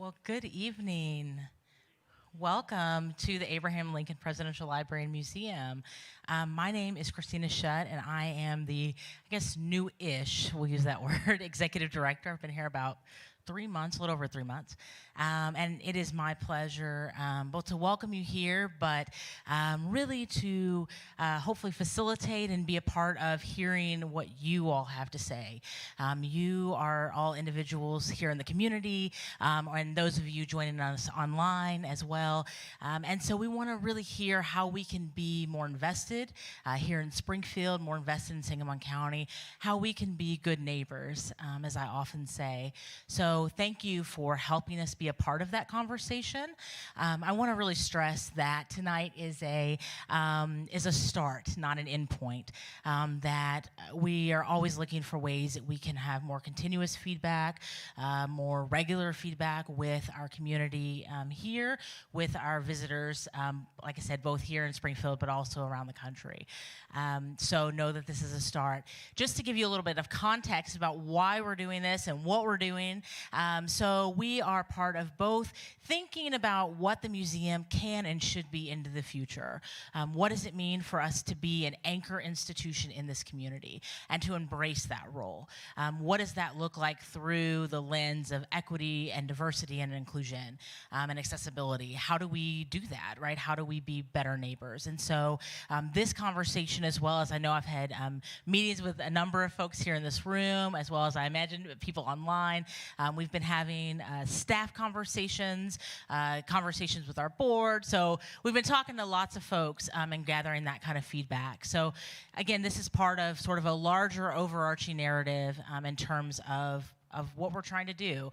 Well, good evening. Welcome to the Abraham Lincoln Presidential Library and Museum. My name is Christina Shutt, and I am the, new-ish, we'll use that word, executive director. I've been here about 3 months, a little over 3 months. And it is my pleasure both to welcome you here, but really to hopefully facilitate and be a part of hearing what you all have to say. You are all individuals here in the community, and those of you joining us online as well. And so we want to really hear how we can be more invested here in Springfield, more invested in Sangamon County, how we can be good neighbors, as I often say. So thank you for helping us be a part of that conversation. I want to really stress that tonight is a start, not an end point. That we are always looking for ways that we can have more continuous feedback, more regular feedback with our community here, with our visitors, like I said, both here in Springfield, but also around the country. So know that this is a start. Just to give you a little bit of context about why we're doing this and what we're doing. So we are part of both thinking about what the museum can and should be into the future. What does it mean for us to be an anchor institution in this community and to embrace that role? What does that look like through the lens of equity and diversity and inclusion and accessibility? How do we do that, right? How do we be better neighbors? And so this conversation, as well as I know I've had meetings with a number of folks here in this room, as well as I imagine people online. We've been having staff conversations, conversations with our board. So we've been talking to lots of folks and gathering that kind of feedback. So again, this is part of sort of a larger overarching narrative in terms of what we're trying to do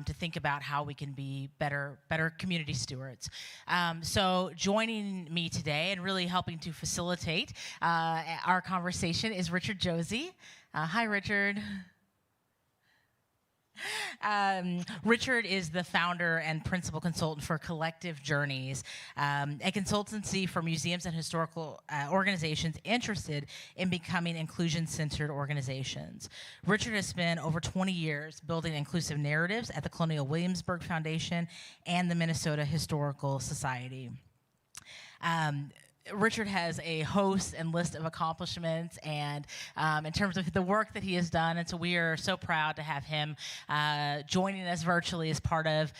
to think about how we can be better community stewards. So joining me today and really helping to facilitate our conversation is Richard Josie. Hi, Richard. Richard is the founder and principal consultant for Collective Journeys, a consultancy for museums and historical organizations interested in becoming inclusion-centered organizations. Richard has spent over 20 years building inclusive narratives at the Colonial Williamsburg Foundation and the Minnesota Historical Society. Richard has a host and list of accomplishments and in terms of the work that he has done, and so we are so proud to have him joining us virtually as part of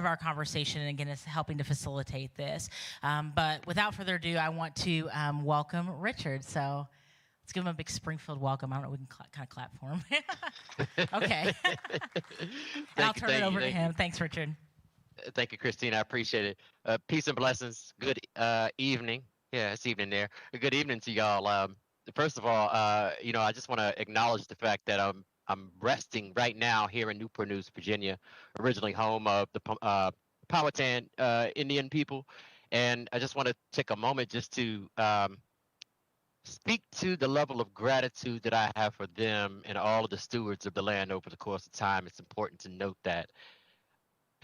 our conversation, and again, is helping to facilitate this. But without further ado, I want to welcome Richard. So let's give him a big Springfield welcome. I don't know, we can kind of clap for him. Okay. And I'll turn it over to him. Thanks, Richard. Thank you, Christina. I appreciate it. Peace and blessings. Good evening. Yeah, it's evening there. Good evening to y'all. First of all, I just want to acknowledge the fact that I'm resting right now here in Newport News, Virginia, originally home of the Powhatan Indian people, and I just want to take a moment just to speak to the level of gratitude that I have for them and all of the stewards of the land over the course of time. It's important to note that.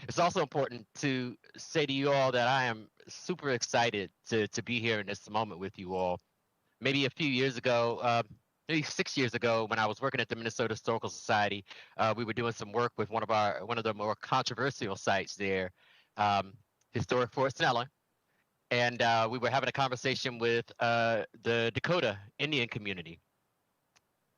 It's also important to say to you all that I am super excited to be here in this moment with you all. Maybe a few years ago, maybe 6 years ago, when I was working at the Minnesota Historical Society, we were doing some work with one of the more controversial sites there, historic Fort Snelling, and we were having a conversation with the Dakota Indian community.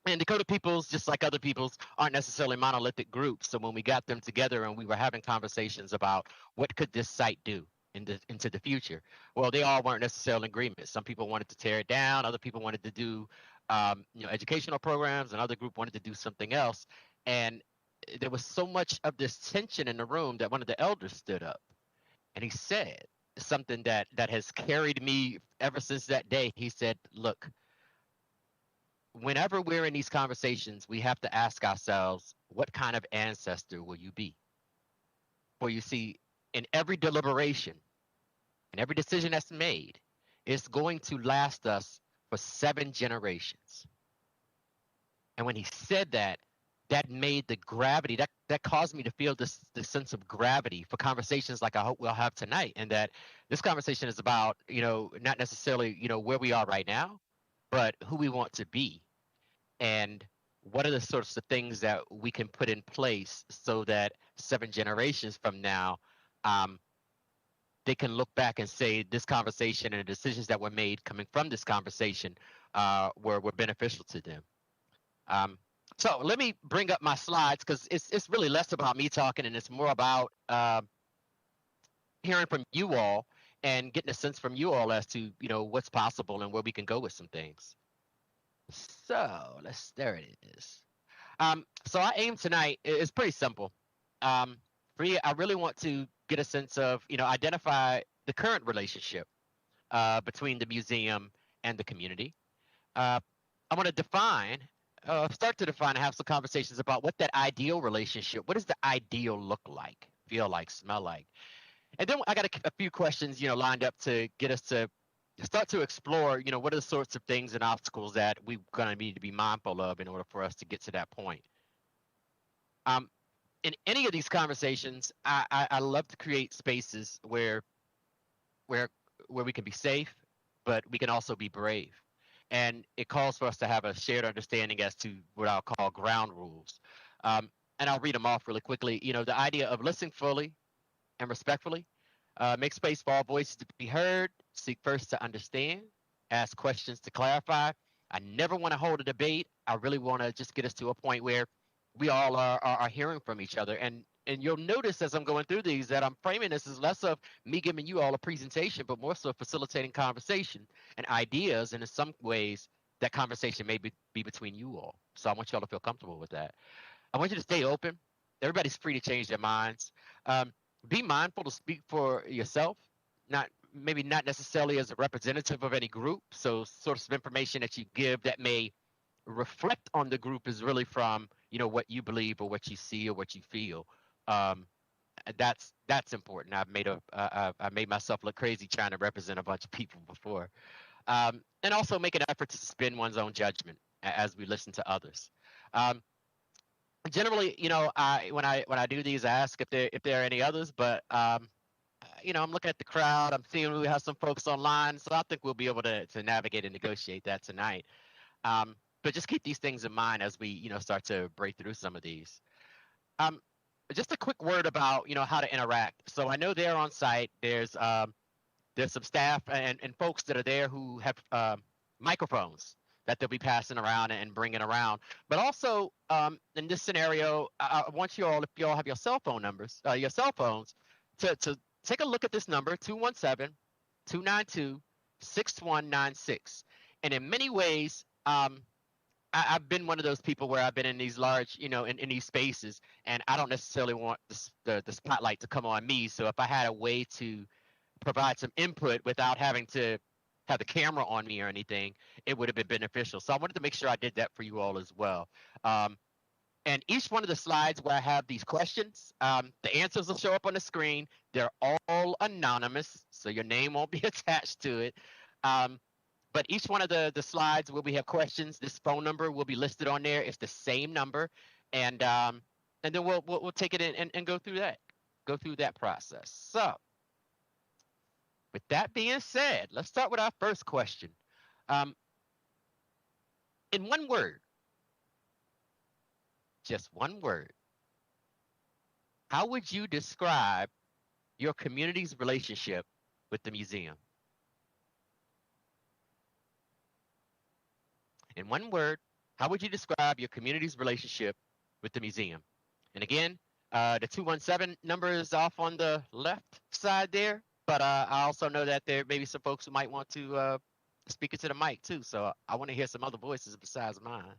And Dakota peoples, just like other peoples, aren't necessarily monolithic groups. So when we got them together and we were having conversations about what could this site do into the future, well, they all weren't necessarily in agreement. Some people wanted to tear it down. Other people wanted to do educational programs. Another group wanted to do something else. And there was so much of this tension in the room that one of the elders stood up and he said something that has carried me ever since that day. He said, look, whenever we're in these conversations, we have to ask ourselves, what kind of ancestor will you be? For you see, in every deliberation, and every decision that's made, it's going to last us for 7 generations. And when he said that, that made the gravity, that caused me to feel this sense of gravity for conversations like I hope we'll have tonight. And that this conversation is about, not necessarily, where we are right now, but who we want to be. And what are the sorts of things that we can put in place so that 7 generations from now, um, they can look back and say this conversation and the decisions that were made coming from this conversation were beneficial to them. Um, so let me bring up my slides because it's really less about me talking and it's more about hearing from you all and getting a sense from you all as to what's possible and where we can go with some things. So there it is. So our aim tonight is pretty simple. Um, for me, I really want to get a sense of identify the current relationship between the museum and the community. Uh, I want to start to define and have some conversations about what that ideal relationship, what does the ideal look like, feel like, smell like? And then I got a few questions, lined up to get us to start to explore, what are the sorts of things and obstacles that we're going to need to be mindful of in order for us to get to that point. Um, in any of these conversations, I love to create spaces where where we can be safe, but we can also be brave. And it calls for us to have a shared understanding as to what I'll call ground rules. And I'll read them off really quickly. The idea of listening fully and respectfully, make space for all voices to be heard, seek first to understand, ask questions to clarify. I never want to hold a debate. I really want to just get us to a point where we all are hearing from each other. And you'll notice as I'm going through these that I'm framing this as less of me giving you all a presentation, but more so facilitating conversation and ideas. And in some ways, that conversation may be between you all. So I want you all to feel comfortable with that. I want you to stay open. Everybody's free to change their minds. Um, be mindful to speak for yourself, not necessarily as a representative of any group. So sorts of information that you give that may reflect on the group is really from what you believe or what you see or what you feel. Um, that's important. I made myself look crazy trying to represent a bunch of people before, and also make an effort to suspend one's own judgment as we listen to others. Um, Generally, when I do these, I ask if there are any others, but I'm looking at the crowd. I'm seeing we have some folks online, so I think we'll be able to navigate and negotiate that tonight. But just keep these things in mind as we start to break through some of these. Um, just a quick word about how to interact. So I know they're on site. There's some staff and folks that are there who have microphones that they'll be passing around and bringing around. But also in this scenario, I want you all, if you all have your cell phone numbers, your cell phones, to take a look at this number, 217-292-6196. And in many ways, I've been one of those people where I've been in these large, in these spaces, and I don't necessarily want the spotlight to come on me. So if I had a way to provide some input without having to have the camera on me or anything, it would have been beneficial. So I wanted to make sure I did that for you all as well. And each one of the slides where I have these questions, the answers will show up on the screen. They're all anonymous, so your name won't be attached to it. But each one of the slides where we have questions, this phone number will be listed on there. It's the same number, and then we'll take it in and go through that process. So with that being said, let's start with our first question. In one word, just one word, how would you describe your community's relationship with the museum? In one word, how would you describe your community's relationship with the museum? And again, the 217 number is off on the left side there, but I also know that there may be some folks who might want to speak into the mic too. So I want to hear some other voices besides mine.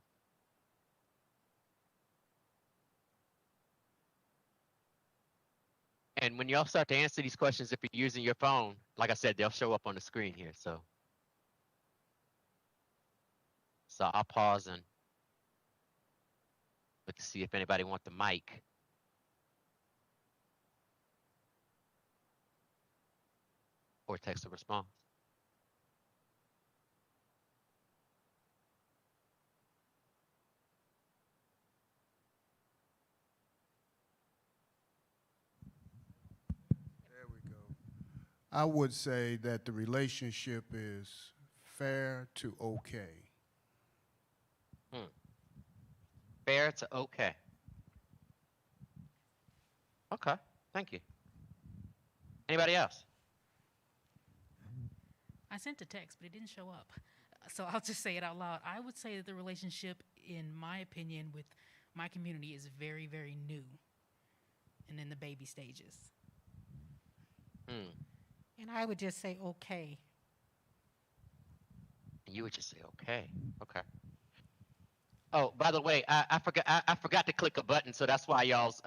And when y'all start to answer these questions, if you're using your phone, like I said, they'll show up on the screen here. So I'll pause and look to see if anybody wants the mic. Or text a response. There we go. I would say that the relationship is fair to okay. Fair to okay. Okay. Thank you. Anybody else? I sent a text, but it didn't show up. So I'll just say it out loud. I would say that the relationship, in my opinion, with my community is very, very new and in the baby stages. Hmm. And I would just say, okay. You would just say okay. Okay. Oh, by the way, I forgot I forgot to click a button, so that's why y'all's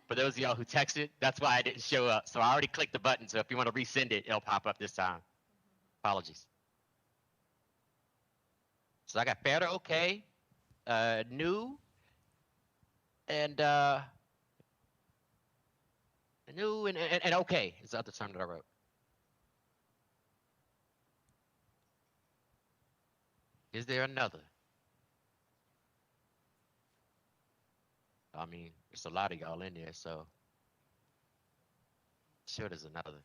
for those of y'all who texted, that's why I didn't show up. So I already clicked the button. So if you want to resend it, it'll pop up this time. Apologies. So I got fair to okay, new, and new and okay is the other term that I wrote. Is there another? I mean, there's a lot of y'all in there, so sure there's another.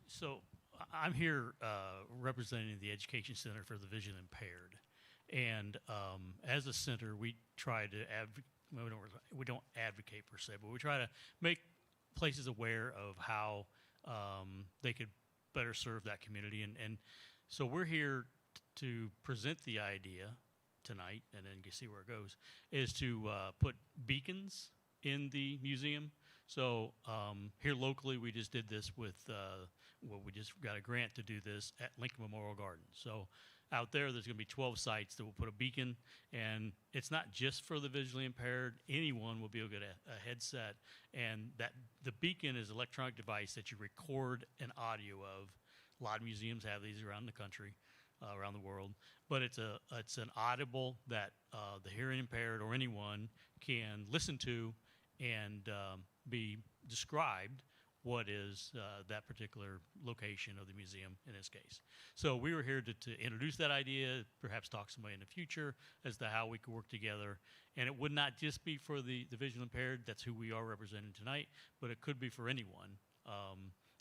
So I'm here representing the Education Center for the Vision Impaired, and as a center, we try to we don't advocate per se, but we try to make places aware of how they could better serve that community, and so we're here to present the idea tonight, and then you see where it goes, is to put beacons in the museum. So here locally, we just did this with, we just got a grant to do this at Lincoln Memorial Garden. So out there's going to be 12 sites that will put a beacon, and it's not just for the visually impaired. Anyone will be able to get a headset, and that the beacon is an electronic device that you record an audio of. A lot of museums have these around the country, around the world, but it's an audible that the hearing impaired or anyone can listen to and be described what is that particular location of the museum in this case. So we were here to introduce that idea, perhaps talk to somebody in the future as to how we could work together. And it would not just be for the visually impaired, that's who we are representing tonight, but it could be for anyone.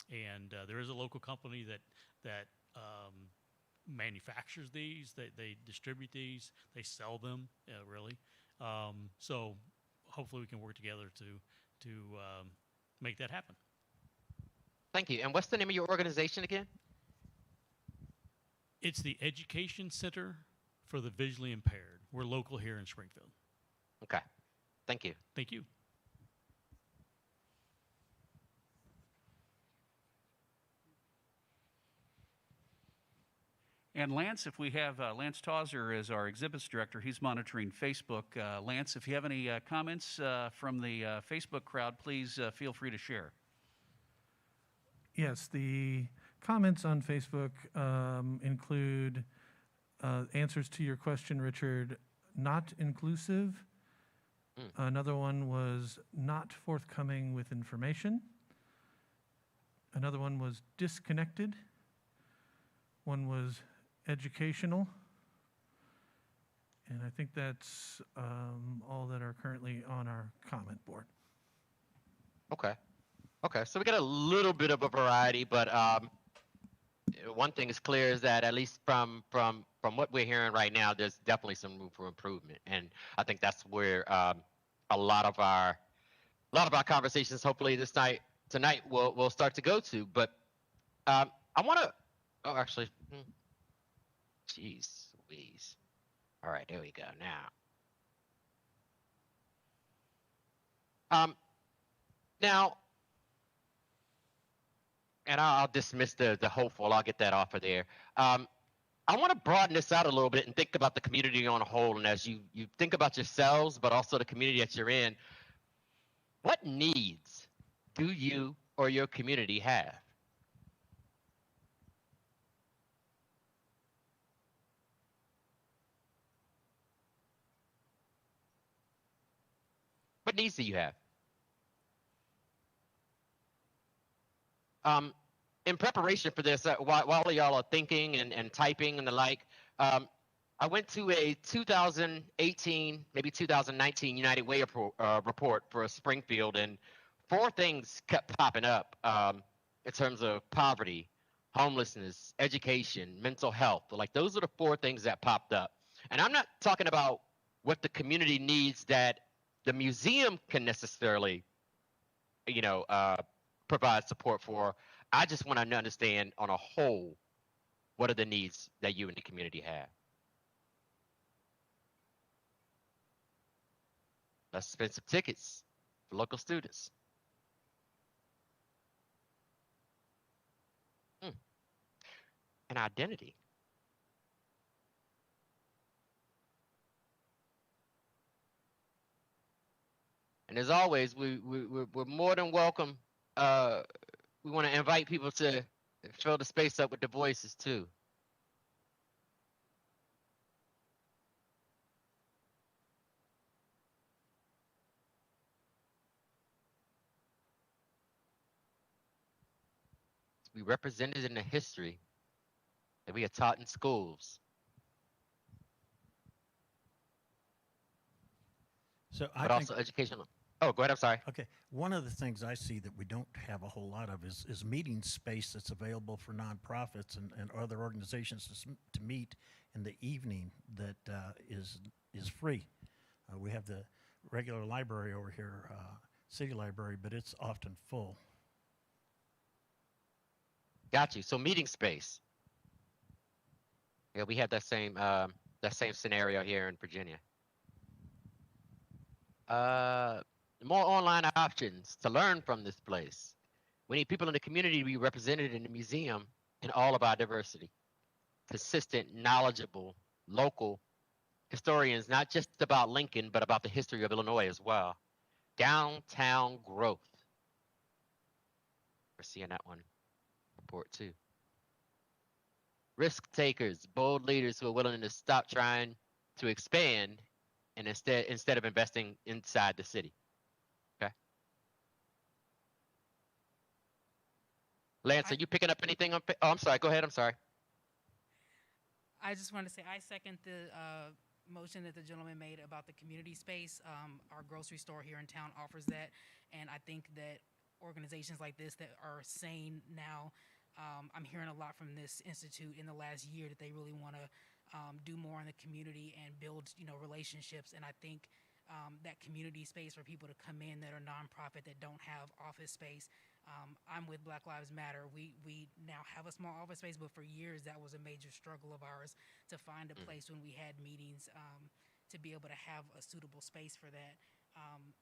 There is a local company that manufactures these, they distribute these, they sell them, really. So hopefully we can work together to make that happen. Thank you. And what's the name of your organization again? It's the Education Center for the Visually Impaired. We're local here in Springfield. Okay. Thank you. Thank you. And Lance, if we have Lance Tauser as our exhibits director, he's monitoring Facebook. Lance, if you have any comments from the Facebook crowd, please feel free to share. Yes, the comments on Facebook include answers to your question, Richard, not inclusive. Another one was not forthcoming with information. Another one was disconnected. One was educational. And I think that's all that are currently on our comment board. Okay. Okay, so we got a little bit of a variety, but one thing is clear is that at least from what we're hearing right now, there's definitely some room for improvement, and I think that's where a lot of our conversations, hopefully tonight will start to go to. But I want to. Oh, actually, jeez Louise. All right, there we go. Now. And I'll dismiss the hopeful. I'll get that off of there. I want to broaden this out a little bit and think about the community on a whole. And as you think about yourselves, but also the community that you're in, what needs do you or your community have? What needs do you have? In preparation for this, while y'all are thinking and typing and the like, I went to a 2018, maybe 2019 United Way report for Springfield, and four things kept popping up in terms of poverty, homelessness, education, mental health. Like those are the four things that popped up. And I'm not talking about what the community needs that the museum can necessarily, provide support for. I just want to understand on a whole, what are the needs that you and the community have? Let's spend some tickets for local students. And identity. And as always, we're more than welcome. We want to invite people to fill the space up with the voices too. To be represented in the history that we are taught in schools. So but also educational. Oh, go ahead. I'm sorry. Okay. One of the things I see that we don't have a whole lot of is meeting space that's available for nonprofits and other organizations to meet in the evening that is free. We have the regular library over here, city library, but it's often full. Got you. So meeting space. Yeah, we have that same scenario here in Virginia. More online options to learn from this place. We need people in the community to be represented in the museum in all of our diversity. Consistent, knowledgeable, local historians, not just about Lincoln, but about the history of Illinois as well. Downtown growth. We're seeing that one report too. Risk takers, bold leaders who are willing to stop trying to expand and instead of investing inside the city. Okay. Lance, are you picking up anything on? Oh, I'm sorry. Go ahead. I'm sorry. I just want to say I second the motion that the gentleman made about the community space. Our grocery store here in town offers that, and I think that organizations like this that are sane now, I'm hearing a lot from this institute in the last year that they really want to do more in the community and build, relationships. And I think that community space for people to come in that are nonprofit that don't have office space. I'm with Black Lives Matter. We now have a small office space, but for years that was a major struggle of ours to find a place when we had meetings to be able to have a suitable space for that.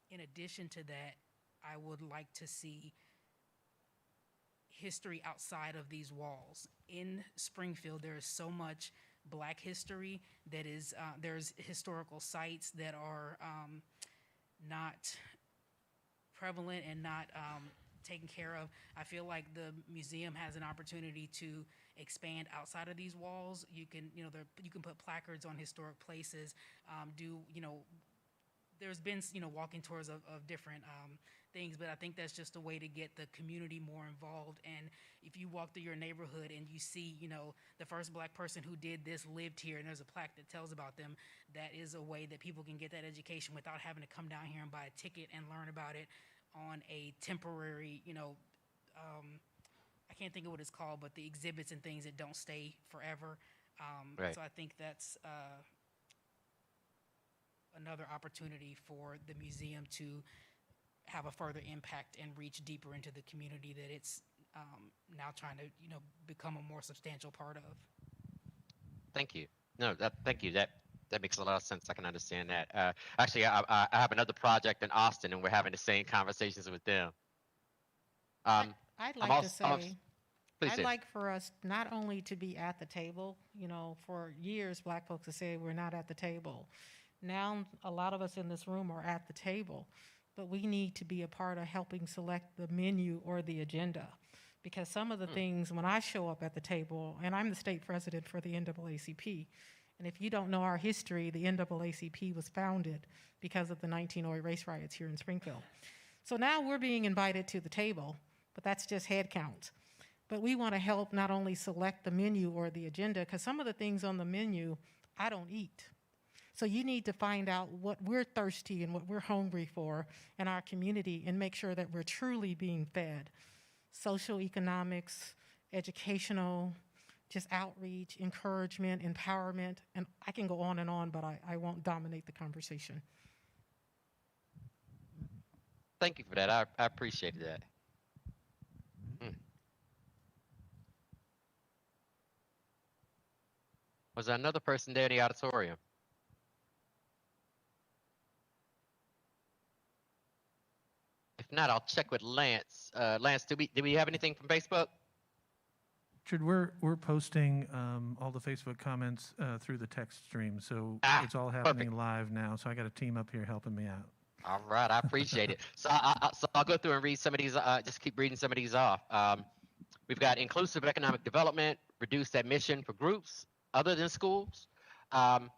In addition to that, I would like to see history outside of these walls. In Springfield, there is so much Black history that is, there's historical sites that are not prevalent and not taken care of. I feel like the museum has an opportunity to expand outside of these walls. You can, you can put placards on historic places, there's been, walking tours of different things, but I think that's just a way to get the community more involved. And if you walk through your neighborhood and you see, the first Black person who did this lived here, and there's a plaque that tells about them, that is a way that people can get that education without having to come down here and buy a ticket and learn about it on a temporary, I can't think of what it's called, but the exhibits and things that don't stay forever. Right. So I think that's another opportunity for the museum to have a further impact and reach deeper into the community that it's now trying to, become a more substantial part of. Thank you. No, thank you. That makes a lot of sense. I can understand that. Actually, I have another project in Austin, and we're having the same conversations with them. I'd like to say, please I'd do. like for us not only to be at the table, for years Black folks have said we're not at the table. Now a lot of us in this room are at the table, but we need to be a part of helping select the menu or the agenda. Because some of the things, when I show up at the table, and I'm the state president for the NAACP, and if you don't know our history, the NAACP was founded because of the 1908 race riots here in Springfield. So now we're being invited to the table, but that's just head count. But we want to help not only select the menu or the agenda, because some of the things on the menu, I don't eat. So you need to find out what we're thirsty and what we're hungry for in our community and make sure that we're truly being fed. Social economics, educational, just outreach, encouragement, empowerment, and I can go on, but I won't dominate the conversation. Thank you for that. I appreciate that. Was there another person there in the auditorium? If not, I'll check with Lance. Lance, did we have anything from Facebook? Richard, we're posting all the Facebook comments through the text stream, so it's all happening live now. So I got a team up here helping me out. All right, I appreciate it. So I'll go through and read some of these. Just keep reading some of these off. We've got inclusive economic development, reduced admission for groups other than schools. I'm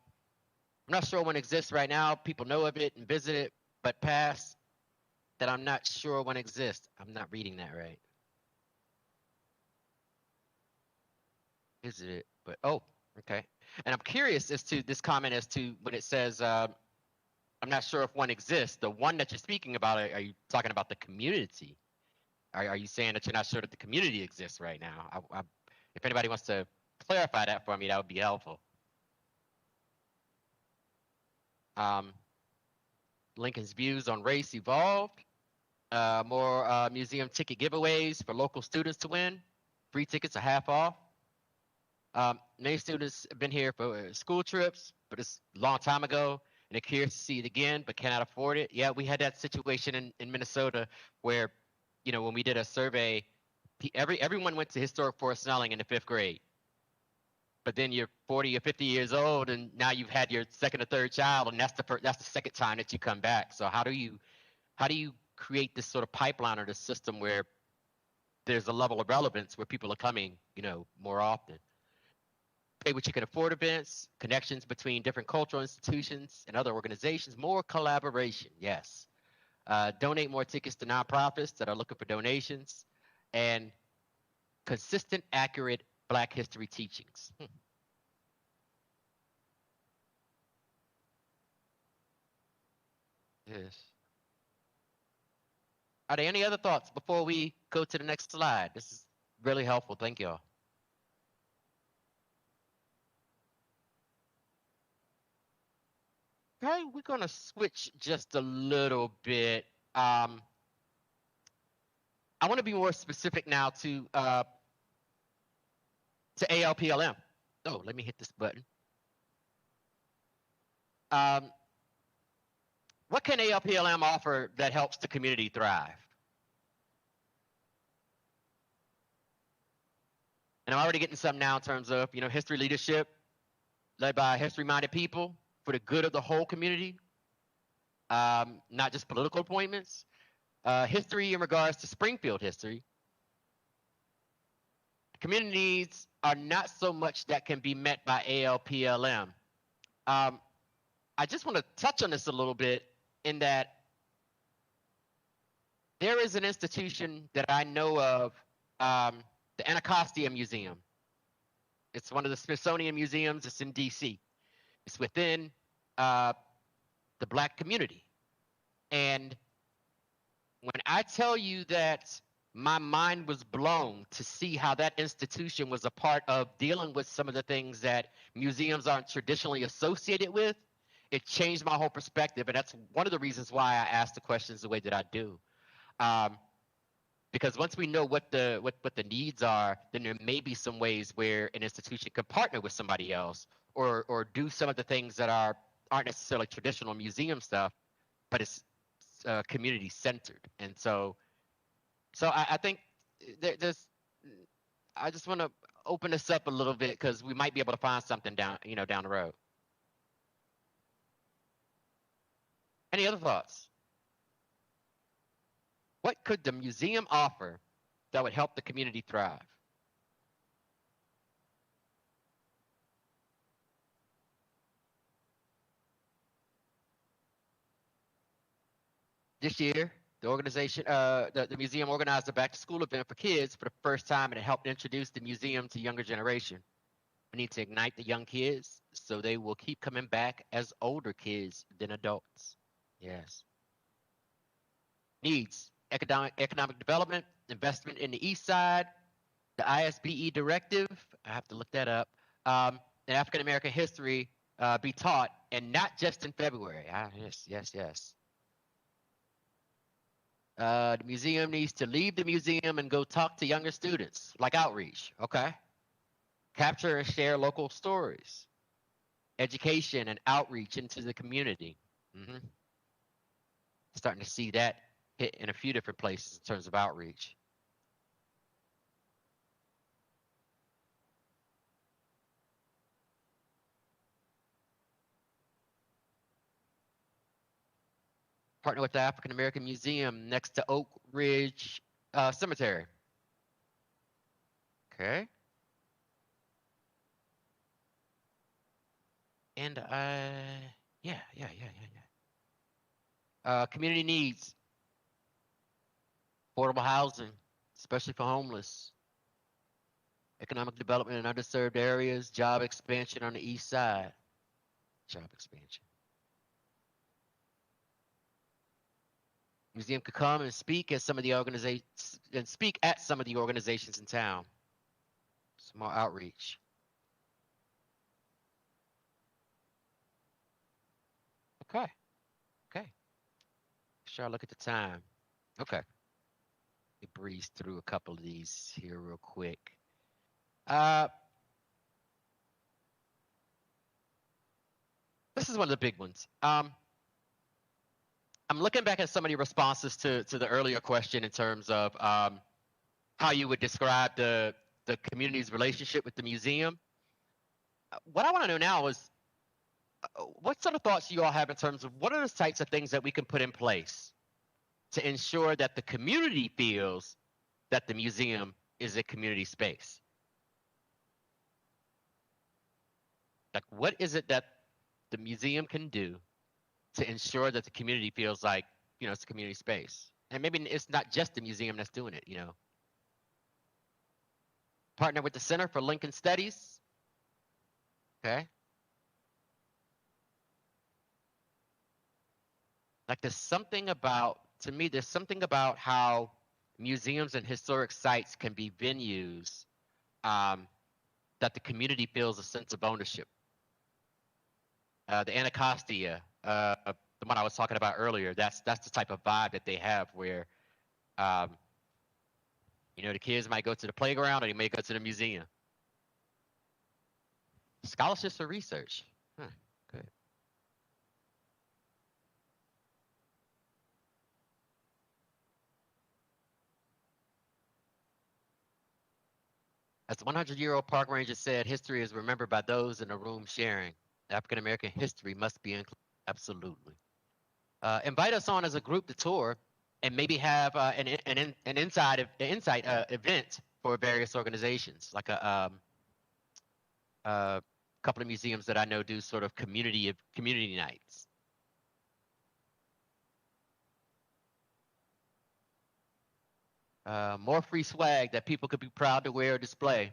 not sure one exists right now. People know of it and visit it, but past that, I'm not sure one exists. I'm not reading that right. Visit it, but oh, okay. And I'm curious as to this comment as to when it says, I'm not sure if one exists. The one that you're speaking about, are you talking about the community? Are you saying that you're not sure that the community exists right now? If anybody wants to clarify that for me, that would be helpful. Lincoln's views on race evolved. More museum ticket giveaways for local students to win. Free tickets are half off. Many students have been here for school trips, but it's a long time ago, and they're curious to see it again, but cannot afford it. Yeah, we had that situation in Minnesota where, you know, when we did a survey, everyone went to historic Forest Snelling in the 5th grade. But then you're 40 or 50 years old, and now you've had your second or third child, and that's the second time that you come back. So how do you create this sort of pipeline or this system where there's a level of relevance where people are coming, you know, more often? Pay what you can afford events, connections between different cultural institutions and other organizations, more collaboration, yes. Donate more tickets to nonprofits that are looking for donations, and consistent, accurate Black history teachings. Yes. Are there any other thoughts before we go to the next slide? This is really helpful. Thank you all. Okay, we're going to switch just a little bit. I want to be more specific now to ALPLM. Oh, let me hit this button. What can ALPLM offer that helps the community thrive? And I'm already getting some now in terms of, you know, history leadership led by history-minded people for the good of the whole community, not just political appointments. History in regards to Springfield history. Community needs are not so much that can be met by ALPLM. I just want to touch on this a little bit in that there is an institution that I know of, the Anacostia Museum. It's one of the Smithsonian museums. It's in DC. It's within the Black community. And when I tell you that my mind was blown to see how that institution was a part of dealing with some of the things that museums aren't traditionally associated with, it changed my whole perspective. And that's one of the reasons why I ask the questions the way that I do. Because once we know what the needs are, then there may be some ways where an institution can partner with somebody else or do some of the things that aren't necessarily traditional museum stuff, but it's community centered. And so I think I just want to open this up a little bit because we might be able to find something down the road. Any other thoughts? What could the museum offer that would help the community thrive? This year, the organization, the museum organized a back-to-school event for kids for the first time, and it helped introduce the museum to younger generation. We need to ignite the young kids so they will keep coming back as older kids than adults. Yes. Needs economic development, investment in the East Side, the ISBE directive. I have to look that up. And African American history be taught, and not just in February. Yes. The museum needs to leave the museum and go talk to younger students, like outreach. Okay. Capture and share local stories, education and outreach into the community. Starting to see that hit in a few different places in terms of outreach. Partner with the African American Museum next to Oak Ridge Cemetery. Okay. And yeah. Community needs affordable housing, especially for homeless. Economic development in underserved areas, job expansion on the East Side. Job expansion. Museum could come and speak at some of the organizations in town. Some more outreach. Okay. Sure, I'll look at the time. Okay. Let me breeze through a couple of these here real quick. This is one of the big ones. I'm looking back at some of your responses to the earlier question in terms of how you would describe the community's relationship with the museum. What I want to know now is what sort of thoughts you all have in terms of what are the types of things that we can put in place to ensure that the community feels that the museum is a community space? Like, what is it that the museum can do to ensure that the community feels like, it's a community space? And maybe it's not just the museum that's doing it, Partner with the Center for Lincoln Studies. Okay. Like there's something about how museums and historic sites can be venues that the community feels a sense of ownership. The Anacostia, the one I was talking about earlier, that's the type of vibe that they have where, the kids might go to the playground or they may go to the museum. Scholarships for research. Good. As the 100-year-old park ranger said, history is remembered by those in the room sharing. African American history must be included. Absolutely. Invite us on as a group to tour, and maybe have an insight event for various organizations, like a couple of museums that I know do sort of community nights. More free swag that people could be proud to wear or display.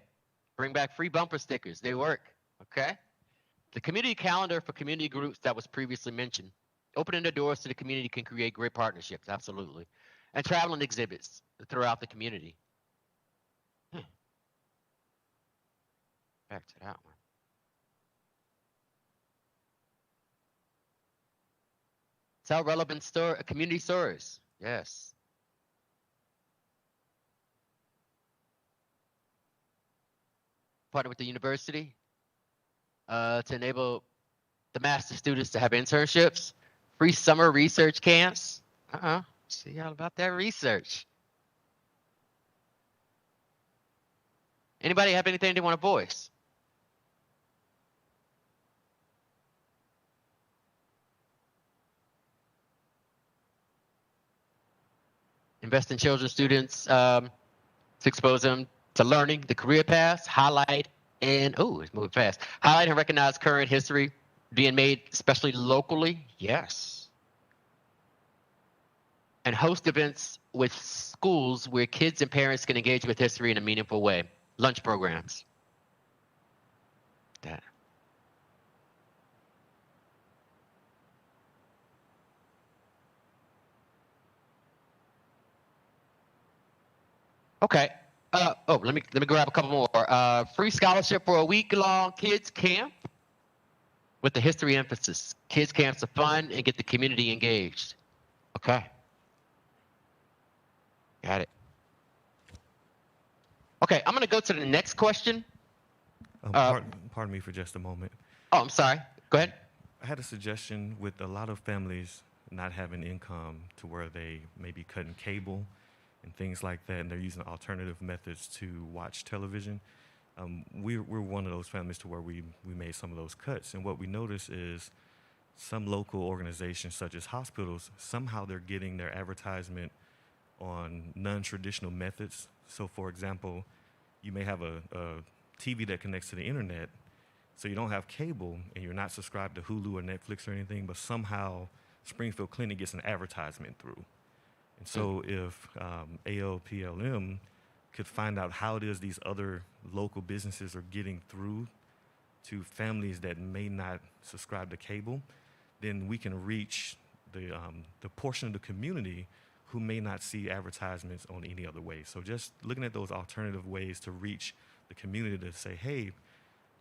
Bring back free bumper stickers. They work. Okay. The community calendar for community groups that was previously mentioned. Opening the doors to the community can create great partnerships. Absolutely. And traveling exhibits throughout the community. Back to that one. Tell relevant community stories. Yes. Partner with the university to enable the master students to have internships, free summer research camps. See all about that research. Anybody have anything they want to voice? Invest in children, students, to expose them to learning, the career paths, highlight and, it's moving fast. Highlight and recognize current history being made, especially locally. Yes. And host events with schools where kids and parents can engage with history in a meaningful way. Lunch programs. that. Okay. Let me grab a couple more. Free scholarship for a week-long kids camp with the history emphasis. Kids camps are fun and get the community engaged. Okay. Got it. Okay, I'm gonna go to the next question. Pardon me for just a moment. Oh, I'm sorry. Go ahead. I had a suggestion with a lot of families not having income to where they may be cutting cable and things like that, and they're using alternative methods to watch television. We're one of those families to where we made some of those cuts, and what we notice is some local organizations such as hospitals, somehow they're getting their advertisement on non-traditional methods. So for example, you may have a TV that connects to the internet, so you don't have cable and you're not subscribed to Hulu or Netflix or anything, but somehow Springfield Clinic gets an advertisement through. And so if ALPLM could find out how it is these other local businesses are getting through to families that may not subscribe to cable, then we can reach the portion of the community who may not see advertisements on any other way. So just looking at those alternative ways to reach the community to say, hey,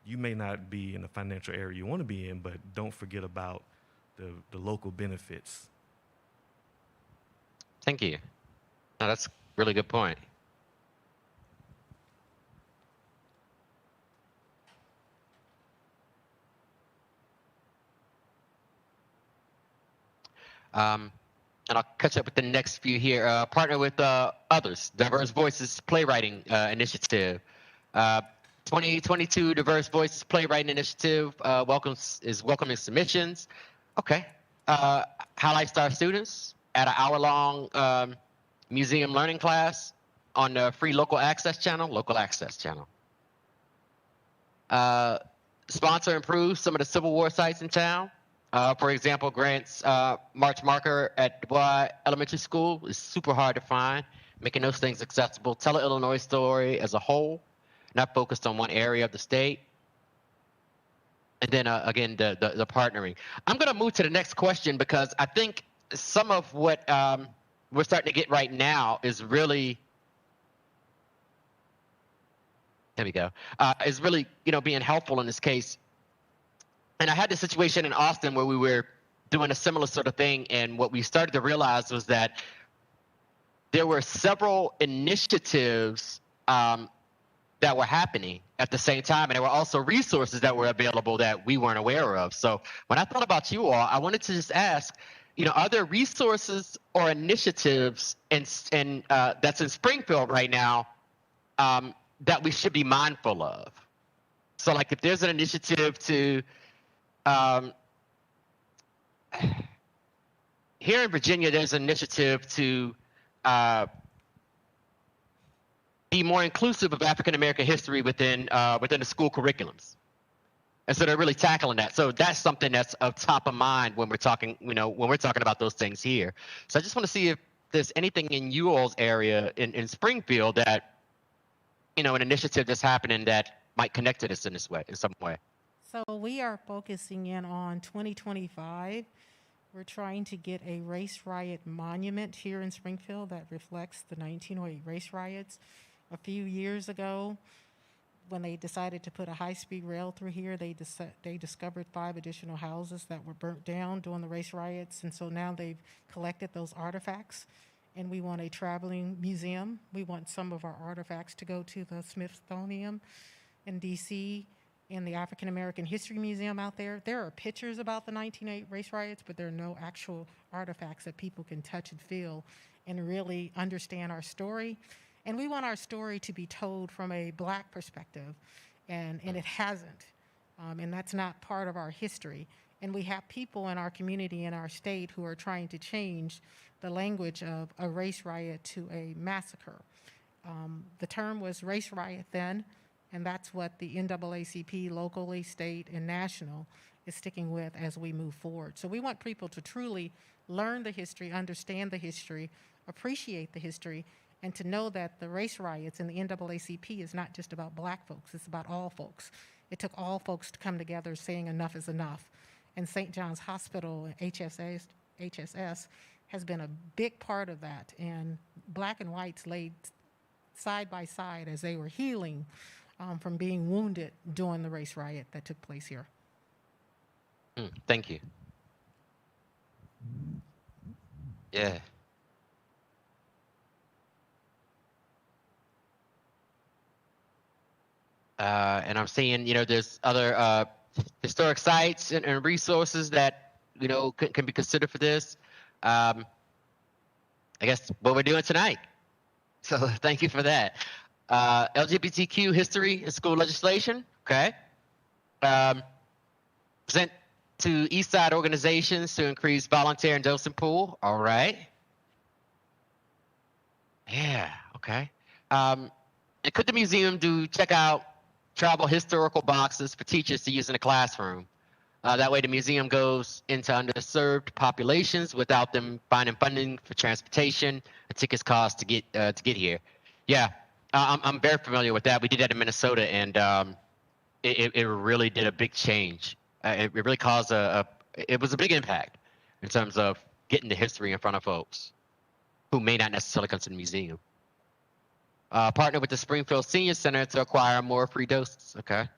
you may not be in the financial area you want to be in, but don't forget about the local benefits. Thank you. No, that's a really good point. And I'll catch up with the next few here. Partner with others, Diverse Voices Playwriting Initiative. 2022 Diverse Voices Playwriting Initiative is welcoming submissions. Okay. Highlights to our students at an hour-long museum learning class on the free local access channel. Sponsor and improve some of the Civil War sites in town. For example, Grant's March marker at Dubois Elementary School is super hard to find, making those things accessible. Tell an Illinois story as a whole, not focused on one area of the state. And then, again, the partnering. I'm going to move to the next question because I think some of what we're starting to get right now is really, there we go, is really, being helpful in this case. And I had this situation in Austin where we were doing a similar sort of thing, and what we started to realize was that there were several initiatives that were happening at the same time, and there were also resources that were available that we weren't aware of. So when I thought about you all, I wanted to just ask, are there resources or initiatives that's in Springfield right now that we should be mindful of? So like if there's an initiative to here in Virginia, there's an initiative to be more inclusive of African American history within the school curriculums, and so they're really tackling that. So that's something that's of top of mind when we're talking, about those things here. So I just want to see if there's anything in you all's area in Springfield that, an initiative that's happening that might connect to this in some way. So we are focusing in on 2025. We're trying to get a race riot monument here in Springfield that reflects the 1908 race riots. A few years ago, when they decided to put a high-speed rail through here, they discovered 5 additional houses that were burnt down during the race riots, and so now they've collected those artifacts, and we want a traveling museum. We want some of our artifacts to go to the Smithsonian in D.C., in the African American History Museum out there. There are pictures about the 1908 race riots, but there are no actual artifacts that people can touch and feel and really understand our story. And we want our story to be told from a Black perspective, and it hasn't. And that's not part of our history. And we have people in our community, in our state, who are trying to change the language of a race riot to a massacre. The term was race riot then, and that's what the NAACP locally, state, and national is sticking with as we move forward. So we want people to truly learn the history, understand the history, appreciate the history, and to know that the race riots in the NAACP is not just about Black folks, it's about all folks. It took all folks to come together saying enough is enough. And St. John's Hospital, HSS, has been a big part of that. And black and whites laid side by side as they were healing from being wounded during the race riot that took place here. Thank you. Yeah. And I'm seeing, there's other historic sites and resources that, can be considered for this. I guess what we're doing tonight. So thank you for that. LGBTQ history and school legislation. Okay. Present to East Side organizations to increase volunteer and docent pool. All right. Yeah. Okay. And could the museum check out travel historical boxes for teachers to use in the classroom? That way the museum goes into underserved populations without them finding funding for transportation and tickets cost to get here. Yeah, I'm very familiar with that. We did that in Minnesota, and it really did a big change. It really caused it was a big impact in terms of getting the history in front of folks who may not necessarily come to the museum. Partner with the Springfield Senior Center to acquire more free doses. Okay.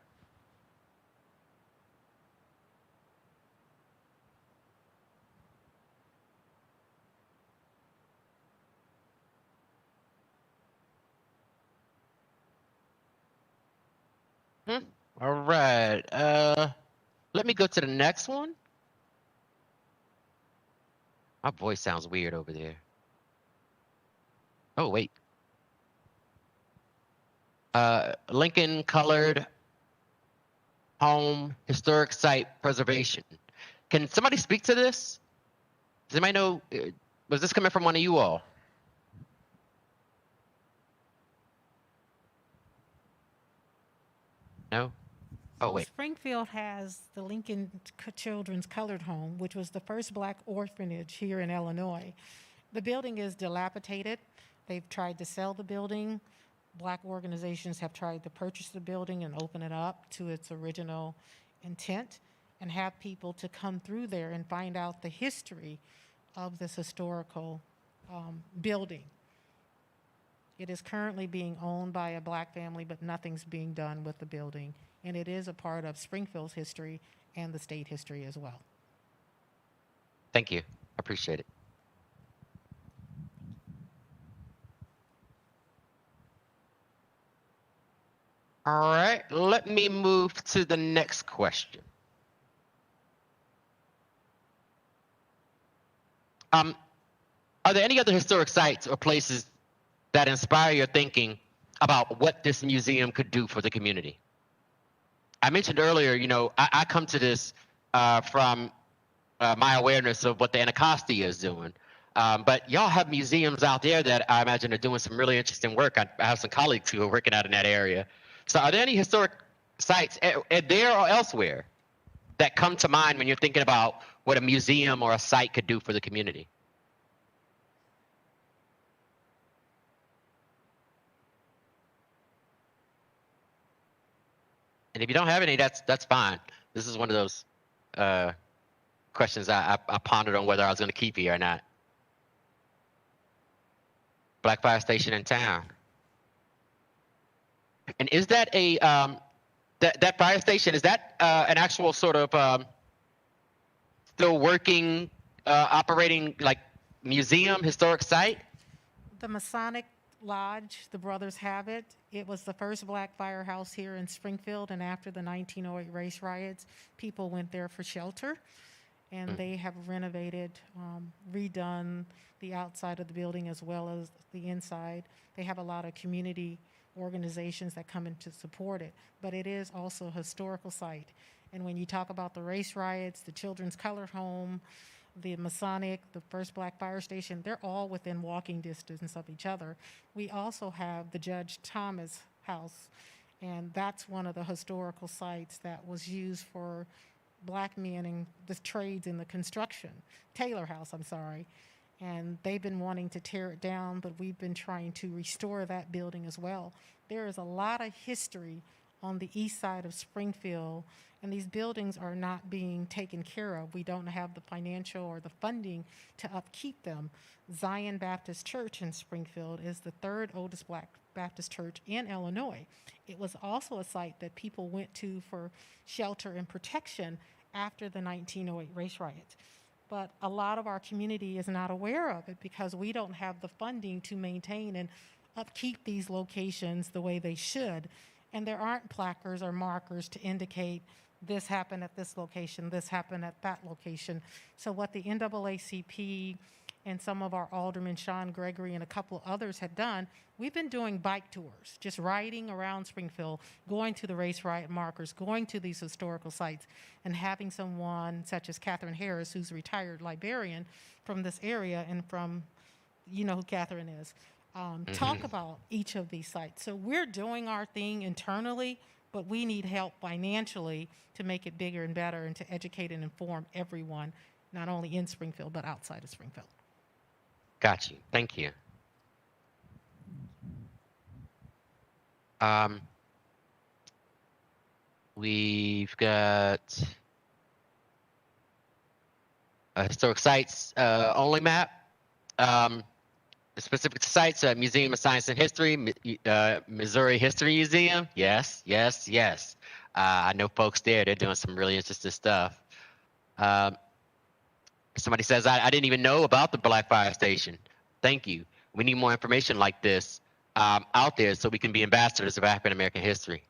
All right. Let me go to the next one. My voice sounds weird over there. Oh, wait. Lincoln Colored Home Historic Site Preservation. Can somebody speak to this? Does anybody know? Was this coming from one of you all? No? Oh, wait. Springfield has the Lincoln Children's Colored Home, which was the first black orphanage here in Illinois. The building is dilapidated. They've tried to sell the building. Black organizations have tried to purchase the building and open it up to its original intent and have people to come through there and find out the history of this historical building. It is currently being owned by a black family, but nothing's being done with the building. And it is a part of Springfield's history and the state history as well. Thank you. I appreciate it. All right, let me move to the next question. Are there any other historic sites or places that inspire your thinking about what this museum could do for the community? I mentioned earlier, I come to this from my awareness of what the Anacostia is doing. But y'all have museums out there that I imagine are doing some really interesting work. I have some colleagues who are working out in that area. So are there any historic sites there or elsewhere that come to mind when you're thinking about what a museum or a site could do for the community? And if you don't have any, that's fine. This is one of those questions I pondered on whether I was going to keep here or not. Black Fire Station in town. And is that a that fire station? Is that an actual sort of still working, operating like museum, historic site? The Masonic Lodge, the brothers have it. It was the first black firehouse here in Springfield, and after the 1908 race riots, people went there for shelter. And they have renovated, redone the outside of the building as well as the inside. They have a lot of community organizations that come in to support it. But it is also a historical site. And when you talk about the race riots, the Children's Colored Home, the Masonic, the first black fire station, they're all within walking distance of each other. We also have the Judge Thomas House, and that's one of the historical sites that was used for black men in the trades in the construction, Taylor House, I'm sorry. And they've been wanting to tear it down, but we've been trying to restore that building as well. There is a lot of history on the east side of Springfield, and these buildings are not being taken care of. We don't have the financial or the funding to upkeep them. Zion Baptist Church in Springfield is the third oldest Black Baptist church in Illinois. It was also a site that people went to for shelter and protection after the 1908 race riots. But a lot of our community is not aware of it because we don't have the funding to maintain and upkeep these locations the way they should. And there aren't placards or markers to indicate this happened at this location, this happened at that location. So what the NAACP and some of our aldermen, Sean Gregory and a couple others had done, we've been doing bike tours, just riding around Springfield, going to the race riot markers, going to these historical sites, and having someone such as Catherine Harris, who's a retired librarian from this area and from, you know who Catherine is, talk about each of these sites. So we're doing our thing internally, but we need help financially to make it bigger and better and to educate and inform everyone, not only in Springfield, but outside of Springfield. Got you. Thank you. We've got a historic sites only map. Specific sites, Museum of Science and History, Missouri History Museum. Yes, yes, yes. I know folks there. They're doing some really interesting stuff. Somebody says, I didn't even know about the Black Fire Station. Thank you. We need more information like this out there so we can be ambassadors of African American history.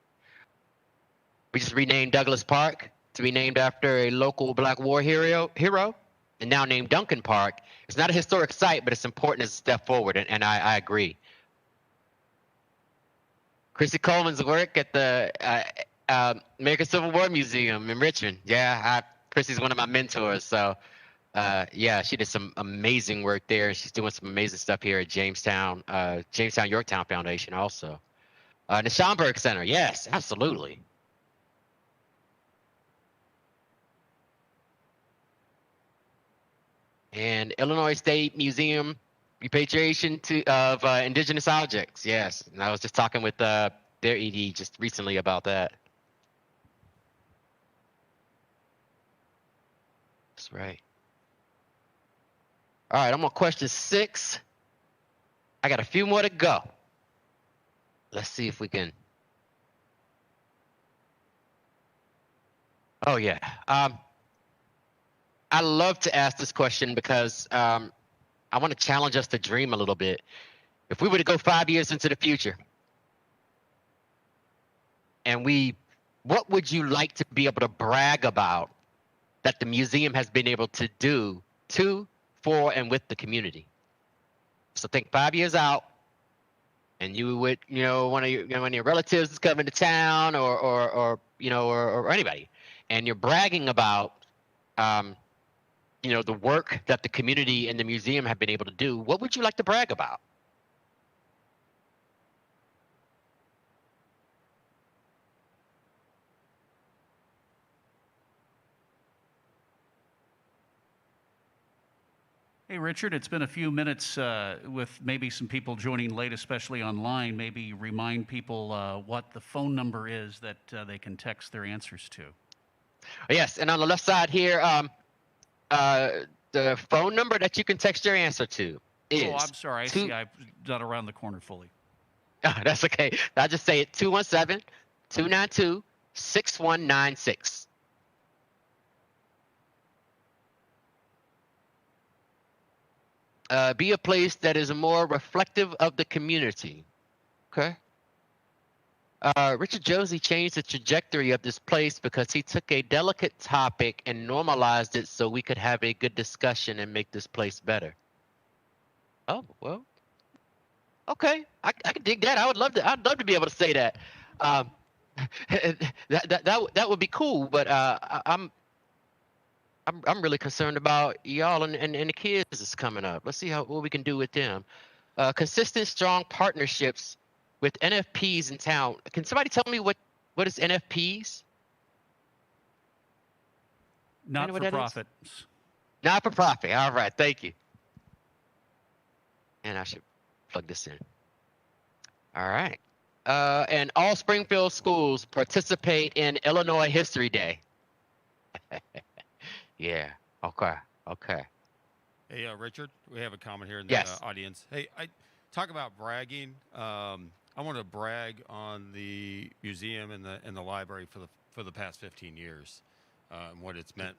We just renamed Douglas Park to be named after a local Black war hero, and now named Duncan Park. It's not a historic site, but it's important as a step forward, and I agree. Chrissy Coleman's work at the American Civil War Museum in Richmond. Yeah, Chrissy's one of my mentors, so yeah, she did some amazing work there. She's doing some amazing stuff here at Jamestown Yorktown Foundation also. The Schomburg Center, yes, absolutely. And Illinois State Museum repatriation of indigenous objects, yes. And I was just talking with their ED just recently about that. That's right. All right, I'm on question 6. I got a few more to go. Let's see if we can. Oh, yeah. I love to ask this question because I want to challenge us to dream a little bit. If we were to go 5 years into the future, and what would you like to be able to brag about that the museum has been able to do to, for, and with the community? So think 5 years out, and you would, one of your relatives is coming to town, or anybody, and you're bragging about, the work that the community and the museum have been able to do. What would you like to brag about? Hey, Richard, it's been a few minutes with maybe some people joining late, especially online. Maybe remind people what the phone number is that they can text their answers to. Yes, and on the left side here, the phone number that you can text your answer to is... Oh, I'm sorry. I see I'm not around the corner fully. That's okay. I'll just say it, 217-292-6196. Be a place that is more reflective of the community. Okay. Richard Josie changed the trajectory of this place because he took a delicate topic and normalized it so we could have a good discussion and make this place better. Oh, well, okay. I can dig that. I'd love to be able to say that. That would be cool, but I'm really concerned about y'all and the kids that's coming up. Let's see what we can do with them. Consistent, strong partnerships with NFPs in town. Can somebody tell me what is NFPs? Not for profit. Not for profit. All right, thank you. And I should plug this in. All right. and all Springfield schools participate in Illinois History Day. Yeah. Okay. Okay. Hey, Richard, we have a comment here in the Yes. audience. Hey, I talk about bragging. I want to brag on the museum and the library for the past 15 years, and what it's meant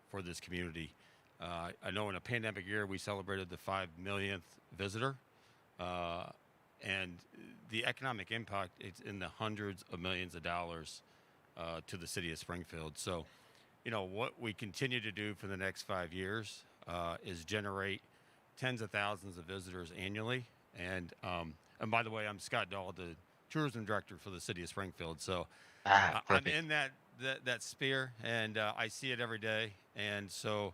for this community. I know in a pandemic year we celebrated the 5 millionth visitor, and the economic impact it's in the hundreds of millions of dollars to the city of Springfield. So, you know, what we continue to do for the next 5 years is generate tens of thousands of visitors annually. And by the way, I'm Scott Dahl, the tourism director for the city of Springfield. So I'm in that sphere, and I see it every day. And so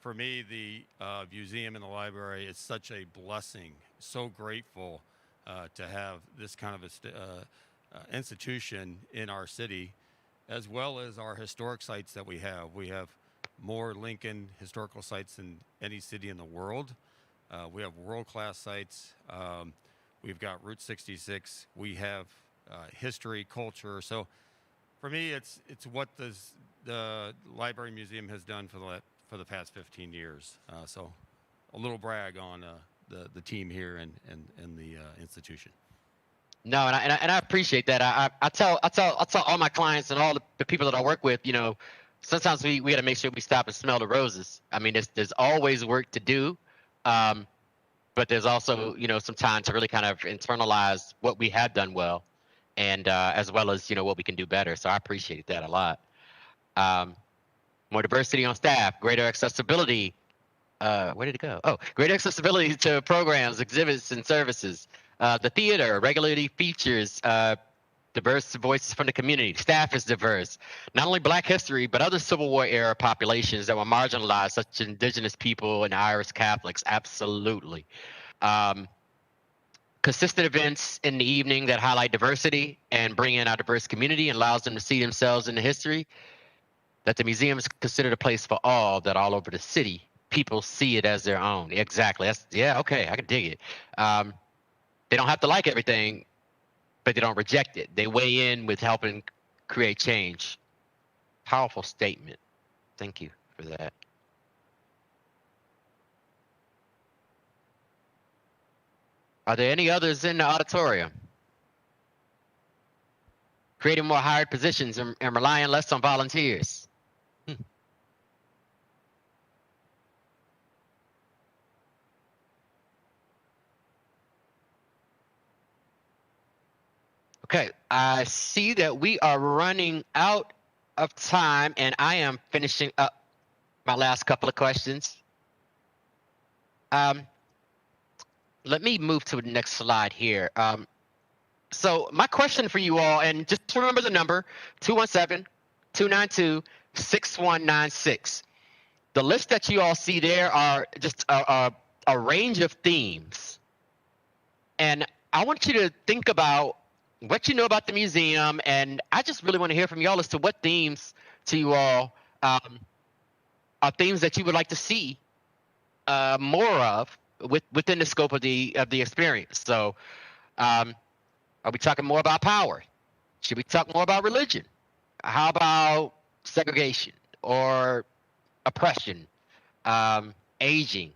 for me, the museum and the library is such a blessing. So grateful to have this kind of a institution in our city, as well as our historic sites that we have. We have more Lincoln historical sites than any city in the world. We have world-class sites. We've got Route 66. We have history, culture. So for me, it's what the library museum has done for the past 15 years. So a little brag on the team here and the institution. No, and I appreciate that. I tell all my clients and all the people that I work with, you know, sometimes we got to make sure we stop and smell the roses. I mean, there's always work to do, but there's also, you know, some time to really kind of internalize what we have done well, and as well as, you know, what we can do better. So I appreciate that a lot. More diversity on staff, greater accessibility. Where did it go? Oh, greater accessibility to programs, exhibits, and services. The theater regularly features diverse voices from the community. Staff is diverse. Not only Black history, but other Civil War era populations that were marginalized, such as Indigenous people and Irish Catholics. Absolutely. Consistent events in the evening that highlight diversity and bring in our diverse community and allows them to see themselves in the history. That the museum is considered a place for all, that all over the city, people see it as their own. Exactly. Yeah, okay, I can dig it. They don't have to like everything, but they don't reject it. They weigh in with helping create change. Powerful statement. Thank you for that. Are there any others in the auditorium? Creating more hired positions and relying less on volunteers. Okay, I see that we are running out of time, and I am finishing up my last couple of questions. Let me move to the next slide here. So my question for you all, and just remember the number, 217-292-6196. The list that you all see there are just a range of themes. And I want you to think about what you know about the museum, and I just really want to hear from y'all as to what themes to you all are themes that you would like to see more of within the scope of the experience. So are we talking more about power? Should we talk more about religion? How about segregation or oppression, aging?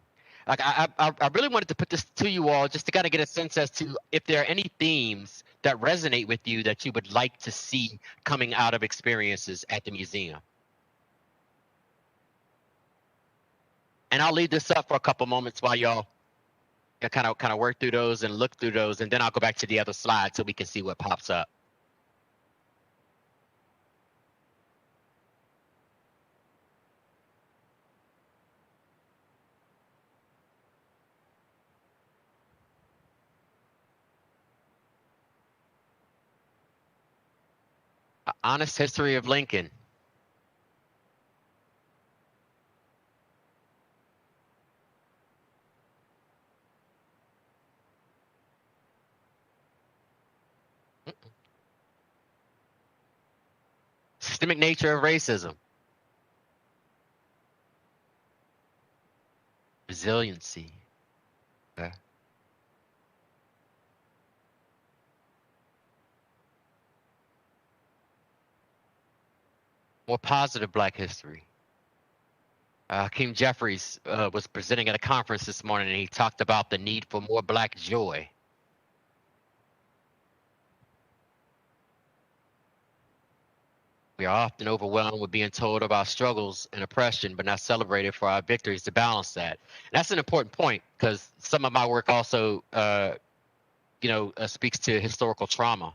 Like I really wanted to put this to you all just to kind of get a sense as to if there are any themes that resonate with you that you would like to see coming out of experiences at the museum. And I'll leave this up for a couple moments while y'all kind of work through those and look through those, and then I'll go back to the other slide so we can see what pops up. An honest history of Lincoln. Systemic nature of racism. Resiliency. Okay. more positive Black history. Hakeem Jeffries was presenting at a conference this morning, and he talked about the need for more Black joy. We are often overwhelmed with being told of our struggles and oppression, but not celebrated for our victories to balance that. And that's an important point, because some of my work also, speaks to historical trauma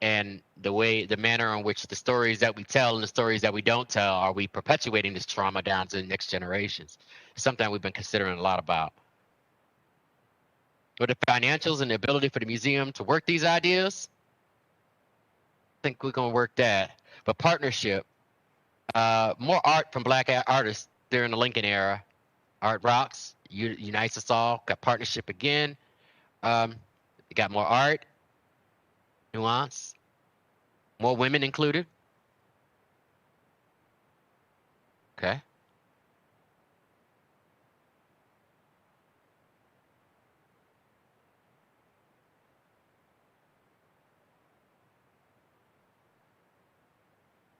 and the manner in which the stories that we tell and the stories that we don't tell, are we perpetuating this trauma down to the next generations? Something we've been considering a lot about. But the financials and the ability for the museum to work these ideas, I think we're going to work that. But partnership, more art from Black artists during the Lincoln era. Art rocks, unites us all. Got partnership again. Got more art, nuance, more women included. Okay.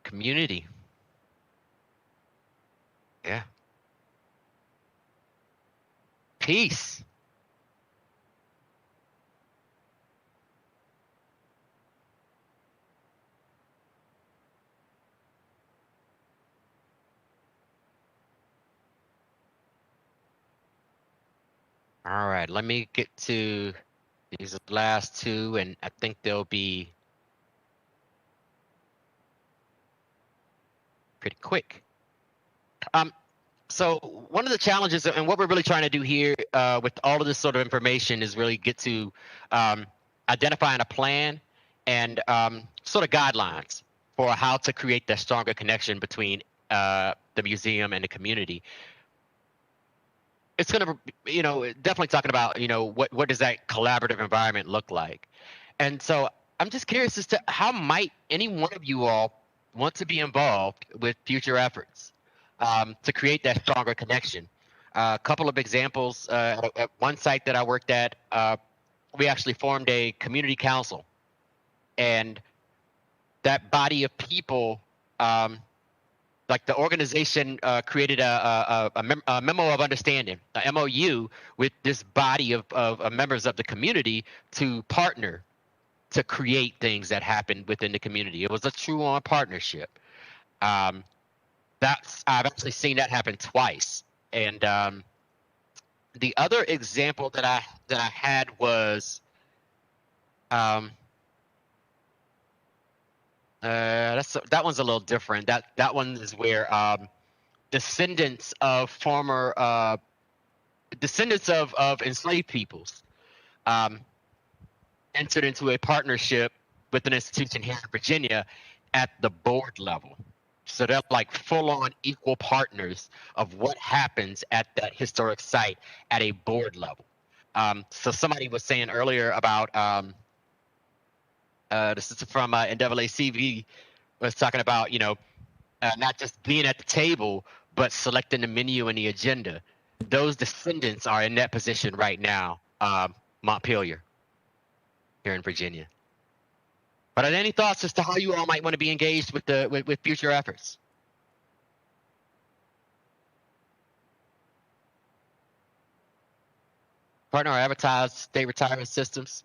Community. Yeah. Peace. All right, let me get to these last two, and I think they'll be pretty quick. So one of the challenges, and what we're really trying to do here with all of this sort of information, is really get to identifying a plan and sort of guidelines for how to create that stronger connection between the museum and the community. It's going to, definitely talking about, what does that collaborative environment look like? And so I'm just curious as to how might any one of you all want to be involved with future efforts to create that stronger connection. A couple of examples, at one site that I worked at, we actually formed a community council, and that body of people, like the organization created a memo of understanding, a MOU, with this body of members of the community to partner to create things that happen within the community. It was a true-on partnership. I've actually seen that happen twice. And the other example that I had was that one's a little different. That one is where descendants of former descendants of enslaved peoples entered into a partnership with an institution here in Virginia at the board level. So they're like full-on equal partners of what happens at that historic site at a board level. So somebody was saying earlier about this is from NAACP, was talking about not just being at the table, but selecting the menu and the agenda. Those descendants are in that position right now, Montpelier, here in Virginia. But are there any thoughts as to how you all might want to be engaged with with future efforts? Partner or advertise state retirement systems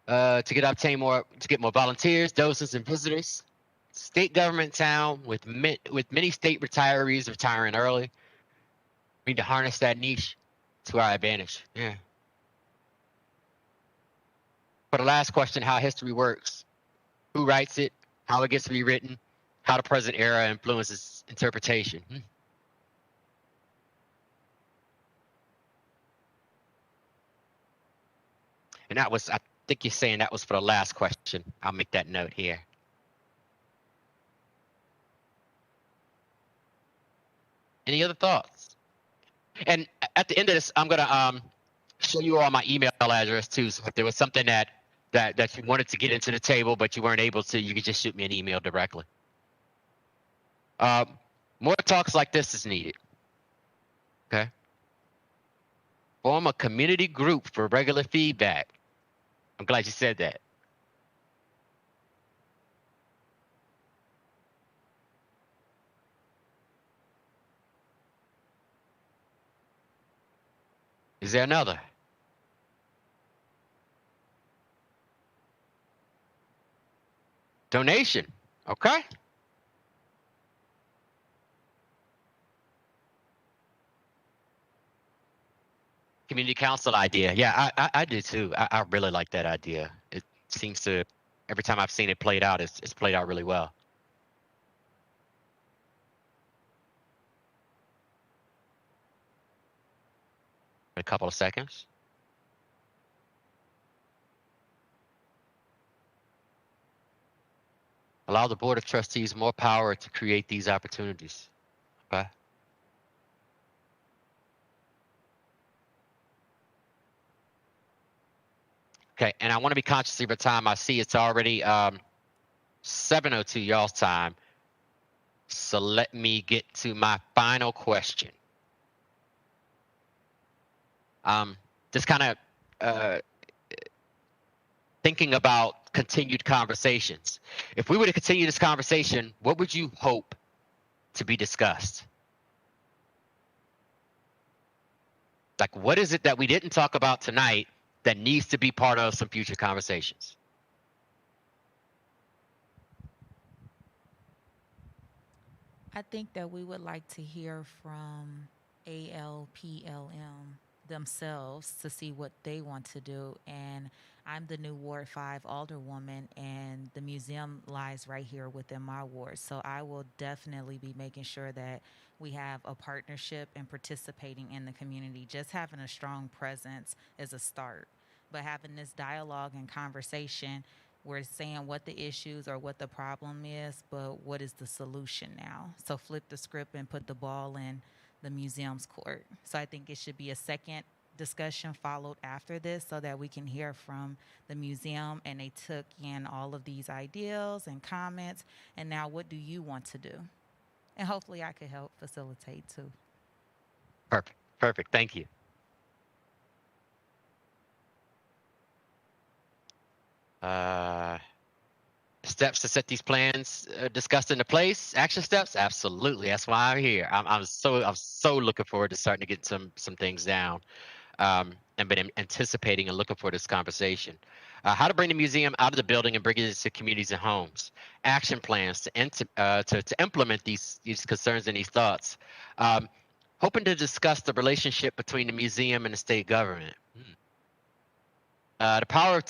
to get more volunteers, docents, and visitors. State government town with many state retirees retiring early. We need to harness that niche to our advantage. Yeah. For the last question, how history works, who writes it, how it gets rewritten, how the present era influences interpretation. And that was, I think you're saying that was for the last question. I'll make that note here. Any other thoughts? And at the end of this, I'm gonna show you all my email address too. So if there was something that you wanted to get into the table but you weren't able to, you could just shoot me an email directly. More talks like this is needed. Okay. Form a community group for regular feedback. I'm glad you said that. Is there another? Donation. Okay. Community council idea. Yeah, I do too. I really like that idea. It seems to, every time I've seen it played out, it's played out really well. A couple of seconds. Allow the Board of Trustees more power to create these opportunities. Okay. Okay, and I want to be conscious of your time. I see it's already 7:02 y'all's time. So let me get to my final question. Just kind of thinking about continued conversations. If we were to continue this conversation, what would you hope to be discussed? Like, what is it that we didn't talk about tonight that needs to be part of some future conversations? I think that we would like to hear from ALPLM themselves to see what they want to do. And I'm the new Ward 5 alderwoman, and the museum lies right here within my ward. So I will definitely be making sure that we have a partnership and participating in the community. Just having a strong presence is a start. But having this dialogue and conversation, we're saying what the issues or what the problem is, but what is the solution now? So flip the script and put the ball in the museum's court. So I think it should be a second discussion followed after this so that we can hear from the museum, and they took in all of these ideas and comments, and now what do you want to do? And hopefully I could help facilitate too. Perfect. Perfect. Thank you. Steps to set these plans discussed into place. Action steps, absolutely. That's why I'm here. I'm so looking forward to starting to get some things down, and been anticipating and looking for this conversation. How to bring the museum out of the building and bring it into communities and homes. Action plans to implement these concerns and these thoughts. Hoping to discuss the relationship between the museum and the state government. The power of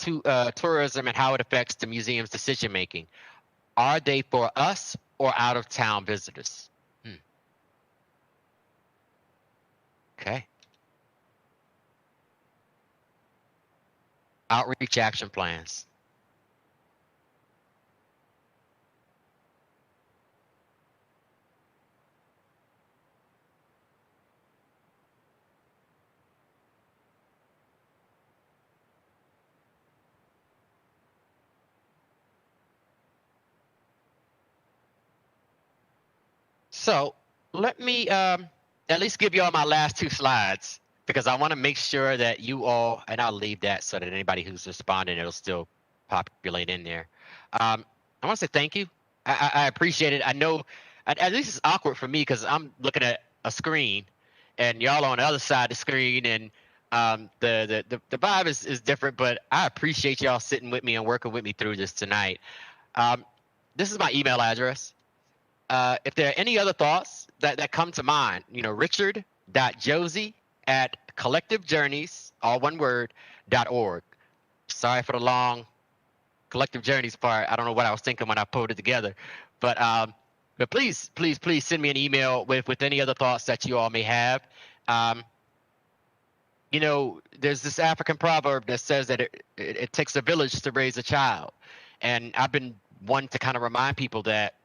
tourism and how it affects the museum's decision making. Are they for us or out of town visitors? Okay. Outreach action plans. So let me at least give you all my last two slides, because I want to make sure that you all, and I'll leave that so that anybody who's responding, it'll still populate in there. I want to say thank you. I appreciate it. I know at least it's awkward for me because I'm looking at a screen and y'all on the other side of the screen, and the vibe is different, but I appreciate y'all sitting with me and working with me through this tonight. This is my email address. If there are any other thoughts that come to mind, richard.josie@collectivejourneys, all one word, .org. Sorry for the long collective journeys part. I don't know what I was thinking when I pulled it together, but please send me an email with any other thoughts that you all may have. There's this African proverb that says that it takes a village to raise a child, and I've been one to kind of remind people that,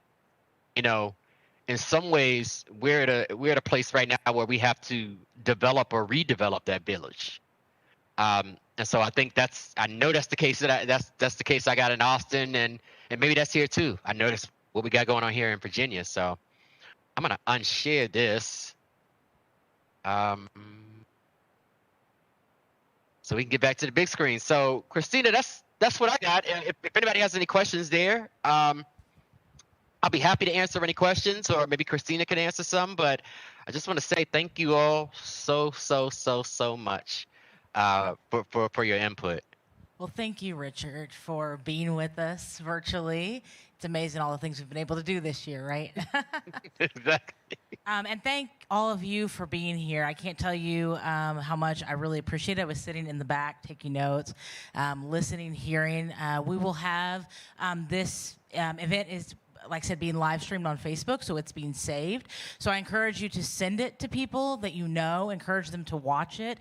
in some ways we're at a place right now where we have to develop or redevelop that village. And so I think I know that's the case that's the case I got in Austin, and maybe that's here too. I noticed what we got going on here in Virginia. So I'm gonna unshare this, so we can get back to the big screen. So Christina, that's what I got. If anybody has any questions there, I'm I'll be happy to answer any questions, or maybe Christina can answer some. But I just want to say thank you all so much for your input. Well, thank you, Richard, for being with us virtually. It's amazing all the things we've been able to do this year, right? Exactly. And thank all of you for being here. I can't tell you how much I really appreciate it. I was sitting in the back taking notes, listening, hearing. We will have this event is, like I said, being live streamed on Facebook, so it's being saved. So I encourage you to send it to people that you know, encourage them to watch it.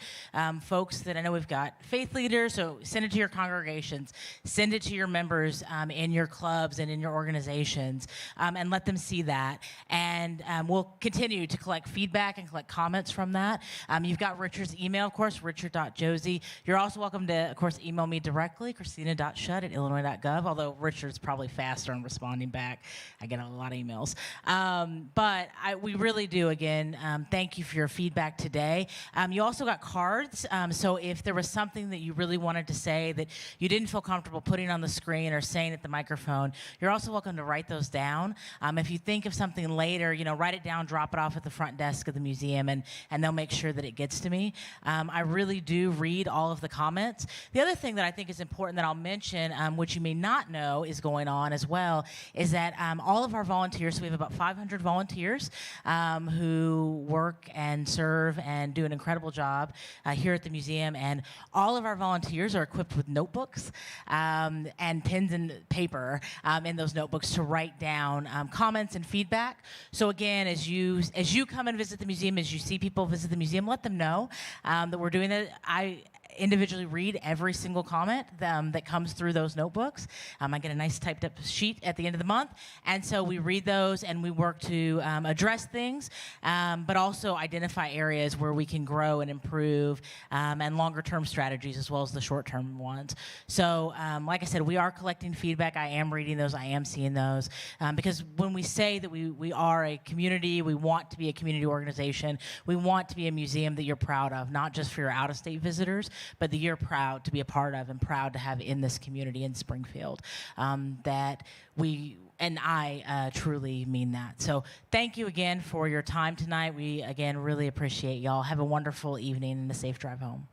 Folks that I know we've got faith leaders, so send it to your congregations, send it to your members in your clubs and in your organizations, and let them see that. And we'll continue to collect feedback and collect comments from that. You've got Richard's email, of course, richard.josie. You're also welcome to, of course, email me directly, christina.shutt@illinois.gov, although Richard's probably faster on responding back. I get a lot of emails. But we really do, again, thank you for your feedback today. You also got cards. So if there was something that you really wanted to say that you didn't feel comfortable putting on the screen or saying at the microphone, you're also welcome to write those down. If you think of something later, write it down, drop it off at the front desk of the museum, and they'll make sure that it gets to me. I really do read all of the comments. The other thing that I think is important that I'll mention, which you may not know is going on as well, is that all of our volunteers, so we have about 500 volunteers who work and serve and do an incredible job here at the museum, and all of our volunteers are equipped with notebooks and pens and paper in those notebooks to write down comments and feedback. So again, as you come and visit the museum, as you see people visit the museum, let them know that we're doing that. I individually read every single comment that comes through those notebooks. I get a nice typed up sheet at the end of the month, and so we read those and we work to address things, but also identify areas where we can grow and improve, and longer term strategies as well as the short term ones. So like I said, we are collecting feedback. I am reading those, I am seeing those, because when we say that we are a community, we want to be a community organization, we want to be a museum that you're proud of, not just for your out-of-state visitors, but that you're proud to be a part of and proud to have in this community in Springfield. That we and I truly mean that. So thank you again for your time tonight. We, again, really appreciate y'all. Have a wonderful evening and a safe drive home.